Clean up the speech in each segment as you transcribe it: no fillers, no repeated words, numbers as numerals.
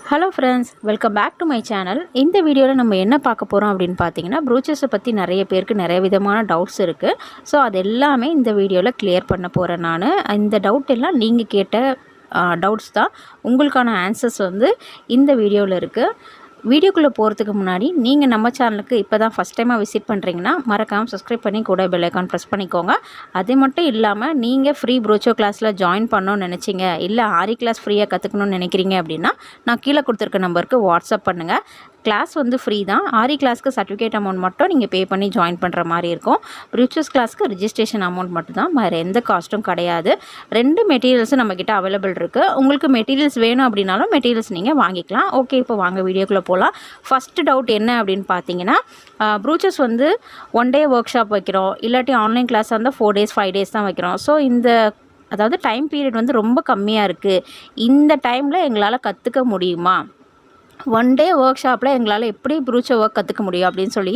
Hello friends, welcome back to my channel. இந்த வீடியோவில் நம்ம என்ன பார்க்க போகிறோம் அப்படின்னு பார்த்தீங்கன்னா, ப்ரூச்சஸை பற்றி நிறைய பேருக்கு நிறைய விதமான டவுட்ஸ் இருக்குது. ஸோ அது எல்லாமே இந்த வீடியோவில் கிளியர் பண்ண போகிறேன் நான். இந்த டவுட் எல்லாம் நீங்கள் கேட்ட டவுட்ஸ் தான். உங்களுக்கான ஆன்சர்ஸ் வந்து இந்த வீடியோவில் இருக்குது. வீடியோக்குள்ளே போகிறதுக்கு முன்னாடி நீங்கள் நம்ம சேனலுக்கு இப்போ தான் ஃபஸ்ட் டைமாக விசிட் பண்ணுறீங்கன்னா மறக்காமல் சப்ஸ்கிரைப் பண்ணி கூட பெல் ஐக்கான் ப்ரெஸ் பண்ணிக்கோங்க. அது மட்டும் இல்லாமல் நீங்கள் ஃப்ரீ ப்ரோச்சோ கிளாஸில் ஜாயின் பண்ணணும்னு நினச்சிங்க, இல்லை ஆரி கிளாஸ் ஃப்ரீயாக கற்றுக்கணும்னு நினைக்கிறீங்க அப்படின்னா நான் கீழே கொடுத்துருக்க நம்பருக்கு வாட்ஸ்அப் பண்ணுங்கள். கிளாஸ் வந்து ஃப்ரீ தான். ஆரி கிளாஸ்க்கு சர்டிஃபிகேட் அமௌண்ட் மட்டும் நீங்கள் பே பண்ணி ஜாயின் பண்ணுற மாதிரி இருக்கும். ப்ரூச்சஸ் கிளாஸ்க்கு ரிஜிஸ்ட்ரேஷன் அமௌண்ட் மட்டும் தான், வேறு எந்த காஸ்ட்டும் கிடையாது. 2 மெட்டீரியல்ஸும் நம்மக்கிட்ட அவைலபிள் இருக்குது. உங்களுக்கு மெட்டீரியல்ஸ் வேணும் அப்படின்னாலும் மெட்டீரியல்ஸ் நீங்கள் வாங்கிக்கலாம். ஓகே, இப்போ வாங்க வீடியோக்குள்ளே போகலாம். ஃபஸ்ட்டு டவுட் என்ன அப்படின்னு பார்த்தீங்கன்னா, ப்ரூச்சஸ் வந்து 1 டே ஒர்க் ஷாப் வைக்கிறோம், இல்லாட்டி ஆன்லைன் கிளாஸ் வந்து 4 டேஸ் 5 டேஸ் தான் வைக்கிறோம். ஸோ அதாவது டைம் பீரியட் வந்து ரொம்ப கம்மியாக இருக்குது. இந்த டைமில் எங்களால் கற்றுக்க முடியுமா? 1 டே ஒர்க் ஷாப்பில் எங்களால் எப்படி ப்ரூச்சோ ஒர்க் கற்றுக்க முடியும் அப்படின்னு சொல்லி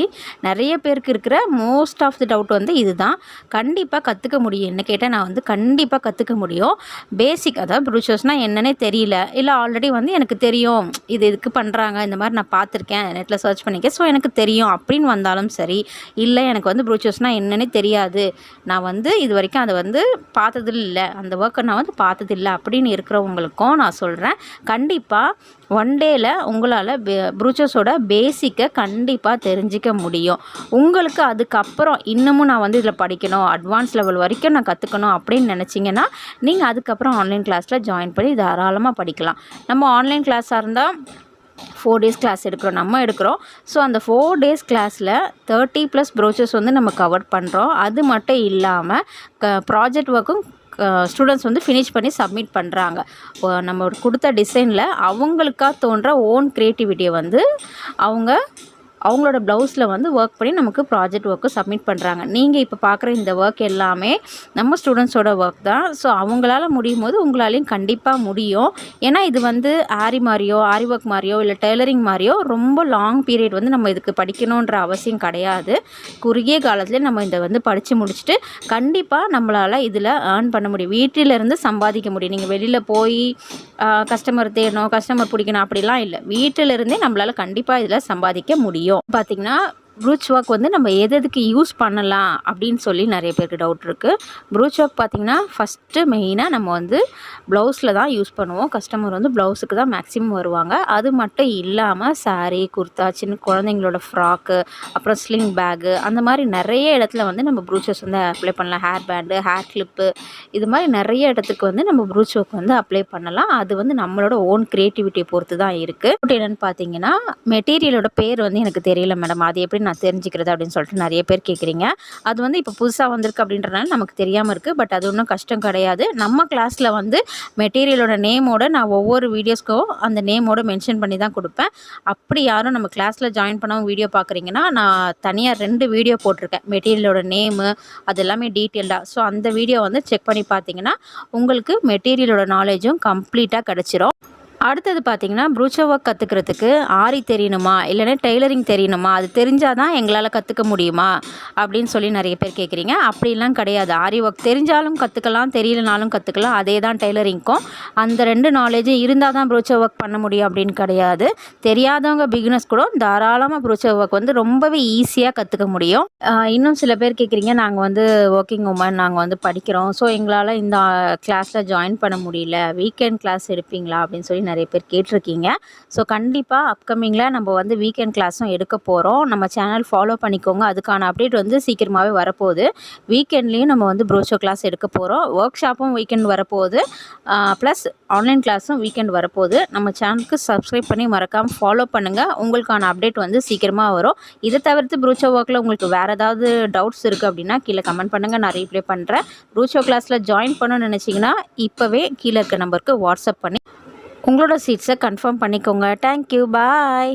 நிறைய பேருக்கு இருக்கிற மோஸ்ட் ஆஃப் தி டவுட் வந்து இதுதான். கண்டிப்பாக கற்றுக்க முடியும். என்ன கேட்டால் நான் வந்து கண்டிப்பாக கற்றுக்க முடியும். பேசிக், அதாவது ப்ரூச்சோஸ்னால் என்னன்னே தெரியல, இல்லை ஆல்ரெடி வந்து எனக்கு தெரியும் இதுக்கு பண்ணுறாங்க, இந்த மாதிரி நான் பார்த்துருக்கேன், நெட்டில் சர்ச் பண்ணிக்கேன், ஸோ எனக்கு தெரியும் அப்படின்னு வந்தாலும் சரி, இல்லை எனக்கு வந்து ப்ரூச்சோஸ்னால் என்னன்னே தெரியாது, நான் வந்து இது வரைக்கும் அதை வந்து பார்த்ததில்ல, இல்லை அந்த ஒர்க்கை நான் வந்து பார்த்ததில்லை அப்படின்னு இருக்கிறவங்களுக்கும் நான் சொல்கிறேன், கண்டிப்பாக 1 டேயில் உங்களால் ப்ரூச்சஸோட பேசிக்கை கண்டிப்பாக தெரிஞ்சிக்க முடியும். உங்களுக்கு அதுக்கப்புறம் இன்னமும் நான் வந்து இதில் படிக்கணும், அட்வான்ஸ் லெவல் வரைக்கும் நான் கற்றுக்கணும் அப்படின்னு நினச்சிங்கன்னா நீங்கள் அதுக்கப்புறம் ஆன்லைன் கிளாஸில் ஜாயின் பண்ணி தாராளமாக படிக்கலாம். நம்ம ஆன்லைன் கிளாஸாக இருந்தால் 4 டேஸ் கிளாஸ் நம்ம எடுக்கிறோம். ஸோ அந்த 4 டேஸ் கிளாஸில் 30+ ப்ரோச்சஸ் வந்து நம்ம கவர் பண்ணுறோம். அது மட்டும் இல்லாமல் ப்ராஜெக்ட் ஒர்க்கும் ஸ்டூடெண்ட்ஸ் வந்து ஃபினிஷ் பண்ணி சப்மிட் பண்ணுறாங்க. நம்ம கொடுத்த டிசைனில் அவங்களுக்காக தோன்ற ஓன் க்ரியேட்டிவிட்டியை வந்து அவங்களோட ப்ளவுஸில் வந்து ஒர்க் பண்ணி நமக்கு ப்ராஜெக்ட் ஒர்க்கு சப்மிட் பண்ணுறாங்க. நீங்கள் இப்போ பார்க்குற இந்த ஒர்க் எல்லாமே நம்ம ஸ்டூடெண்ட்ஸோட ஒர்க் தான். ஸோ அவங்களால முடியும் போது உங்களாலையும் கண்டிப்பாக முடியும். ஏன்னா இது வந்து ஆரி ஒர்க் மாதிரியோ இல்லை டெய்லரிங் மாதிரியோ ரொம்ப லாங் பீரியட் வந்து நம்ம இதுக்கு படிக்கணுன்ற அவசியம் கிடையாது. குறுகிய காலத்துலேயே நம்ம இதை வந்து படித்து முடிச்சுட்டு கண்டிப்பாக நம்மளால் இதில் ஏர்ன் பண்ண முடியும், வீட்டிலேருந்து சம்பாதிக்க முடியும். நீங்கள் வெளியில் போய் கஸ்டமர் தேடணும், கஸ்டமர் பிடிக்கணும் அப்படிலாம் இல்லை, வீட்டிலேருந்தே நம்மளால் கண்டிப்பாக இதில் சம்பாதிக்க முடியும். பார்த்திங்கன்னா ப்ரூச் ஒர்க் வந்து நம்ம எதுக்கு யூஸ் பண்ணலாம் அப்படின்னு சொல்லி நிறைய பேருக்கு டவுட் இருக்குது. ப்ரூச் ஒர்க் பார்த்திங்கன்னா ஃபஸ்ட்டு மெயினாக நம்ம வந்து ப்ளவுஸில் தான் யூஸ் பண்ணுவோம். கஸ்டமர் வந்து ப்ளவுஸுக்கு தான் மேக்ஸிமம் வருவாங்க. அது மட்டும் இல்லாமல் சாரீ, குர்தா, சின்ன குழந்தைங்களோட ஃப்ராக்கு, அப்புறம் ஸ்லிங் பேக்கு, அந்த மாதிரி நிறைய இடத்துல வந்து நம்ம ப்ரூச்சஸ் வந்து அப்ளை பண்ணலாம். ஹேர் பேண்டு, ஹேர் கிளிப்பு, இது மாதிரி நிறைய இடத்துக்கு வந்து நம்ம ப்ரூச் ஒர்க் வந்து அப்ளை பண்ணலாம். அது வந்து நம்மளோட ஓன் க்ரியேட்டிவிட்டியை பொறுத்து தான் இருக்குது. என்னென்னு பார்த்தீங்கன்னா, மெட்டீரியலோட பேர் வந்து எனக்கு தெரியல மேடம், அது எப்படி நான் தெரிஞ்சுக்கிறது அப்படின்னு சொல்லிட்டு நிறைய பேர் கேட்குறீங்க. அது வந்து இப்போ புதுசாக வந்திருக்கு அப்படின்றனால நமக்கு தெரியாமல் இருக்குது. பட் அது ஒன்றும் கஷ்டம் கிடையாது. நம்ம கிளாஸில் வந்து மெட்டீரியலோட நேமோட நான் ஒவ்வொரு வீடியோஸ்க்கும் அந்த நேமோட மென்ஷன் பண்ணி தான் கொடுப்பேன். அப்படி யாரும் நம்ம கிளாஸில் ஜாயின் பண்ணவங்க வீடியோ பார்க்குறீங்கன்னா, நான் தனியாக 2 வீடியோ போட்டிருக்கேன், மெட்டீரியலோட நேமு அது எல்லாமே டீட்டெயில்டாக. ஸோ அந்த வீடியோ வந்து செக் பண்ணி பார்த்தீங்கன்னா உங்களுக்கு மெட்டீரியலோட நாலேஜும் கம்ப்ளீட்டாக கிடச்சிரும். அடுத்தது பார்த்திங்கன்னா, ப்ரூச்சோ ஒர்க் கற்றுக்கிறதுக்கு ஆரி தெரியணுமா, இல்லைன்னா டெய்லரிங் தெரியணுமா, அது தெரிஞ்சால் தான் எங்களால் கற்றுக்க முடியுமா அப்படின்னு சொல்லி நிறைய பேர் கேட்குறீங்க. அப்படிலாம் கிடையாது. ஆரி ஒர்க் தெரிஞ்சாலும் கற்றுக்கலாம், தெரியலனாலும் கற்றுக்கலாம். அதே தான் டெய்லரிங்க்கும். அந்த 2 நாலேஜும் இருந்தால் தான் ப்ரூச்சோ ஒர்க் பண்ண முடியும் அப்படின்னு கிடையாது. தெரியாதவங்க பிகினர்ஸ் கூட தாராளமாக ப்ரூச்சோ ஒர்க் வந்து ரொம்பவே ஈஸியாக கற்றுக்க முடியும். இன்னும் சில பேர் கேட்குறீங்க, நாங்கள் வந்து ஒர்க்கிங் உமன், நாங்கள் வந்து படிக்கிறோம், ஸோ எங்களால் இந்த கிளாஸில் ஜாயின் பண்ண முடியல, வீக்கெண்ட் கிளாஸ் எடுப்பீங்களா அப்படின்னு சொல்லி நிறைய பேர் கேட்டிருக்கீங்க. ஸோ கண்டிப்பாக அப்கமிங்கில் நம்ம வந்து வீக்கெண்ட் கிளாஸும் எடுக்க போகிறோம். நம்ம சேனல் ஃபாலோ பண்ணிக்கோங்க. அதுக்கான அப்டேட் வந்து சீக்கிரமாகவே வரப்போகுது. வீக்கெண்ட்லேயும் நம்ம வந்து ப்ரோச்சோ கிளாஸ் எடுக்க போகிறோம். ஒர்க் ஷாப்பும் வீக்கெண்ட் வரப்போகுது, ப்ளஸ் ஆன்லைன் கிளாஸும் வீக்கெண்ட் வரப்போகுது. நம்ம சேனலுக்கு சப்ஸ்கிரைப் பண்ணி மறக்காமல் ஃபாலோ பண்ணுங்கள். உங்களுக்கான அப்டேட் வந்து சீக்கிரமாக வரும். இதை தவிர்த்து ப்ரூச்சோ ஒர்க்கில் உங்களுக்கு வேறு ஏதாவது டவுட்ஸ் இருக்குது அப்படின்னா கீழே கமெண்ட் பண்ணுங்கள், நான் ரீப்ளை பண்ணுறேன். ப்ரூச்சோ கிளாஸில் ஜாயின் பண்ணணும்னு நினச்சிங்கன்னா இப்போவே கீழே இருக்க நம்பருக்கு வாட்ஸ்அப் பண்ணி உங்களோட சீட்ஸை கன்ஃபார்ம் பண்ணிக்கோங்க. தேங்க்யூ, பாய்.